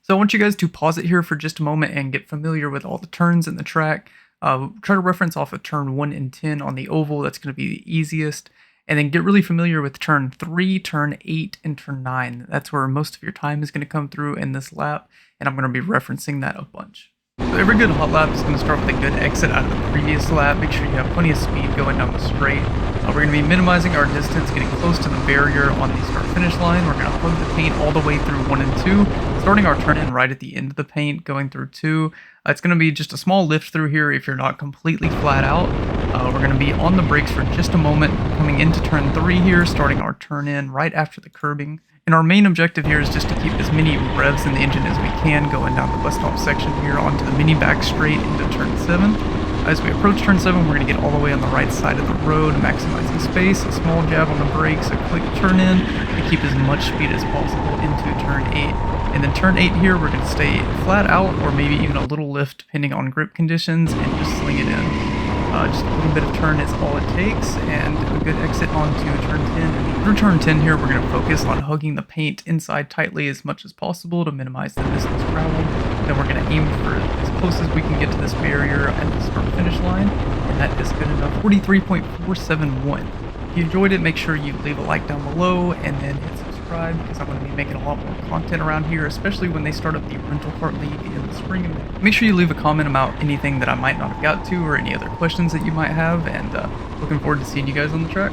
So I want you guys to pause it here for just a moment and get familiar with all the turns in the track. Try to reference off of turn 1 and 10 on the oval. That's going to be the easiest. And then get really familiar with turn 3, turn 8, and turn 9. That's where most of your time is going to come through in this lap. And I'm going to be referencing that a bunch. So every good hot lap is going to start with a good exit out of the previous lap. Make sure you have plenty of speed going down the straight. We're going to be minimizing our distance, getting close to the barrier on the start-finish line. We're going to hug the paint all the way through 1 and 2, starting our turn in right at the end of the paint, going through 2. It's going to be just a small lift through here if you're not completely flat out. We're going to be on the brakes for just a moment, coming into turn 3 here, starting our turn in right after the curbing. And our main objective here is just to keep as many revs in the engine as we can going down the bus stop section here onto the mini back straight into turn 7. As we approach turn 7, we're going to get all the way on the right side of the road, maximizing space, a small jab on the brakes, a quick turn in to keep as much speed as possible into turn 8. And then turn 8 here, we're going to stay flat out or maybe even a little lift depending on grip conditions and just sling it in. Just a little bit of turn is all it takes, and a good exit onto turn 10. And through turn 10 here, we're going to focus on hugging the paint inside tightly as much as possible to minimize the distance traveled. Then we're going to aim for as close as we can get to this barrier at the start-finish line, and that is good enough. 43.471. If you enjoyed it, make sure you leave a like down below, and then hit subscribe, because I'm going to be making a lot more content around here, especially when they start up the Rental Kart League in the spring. Make sure you leave a comment about anything that I might not have got to, or any other questions that you might have, and looking forward to seeing you guys on the track.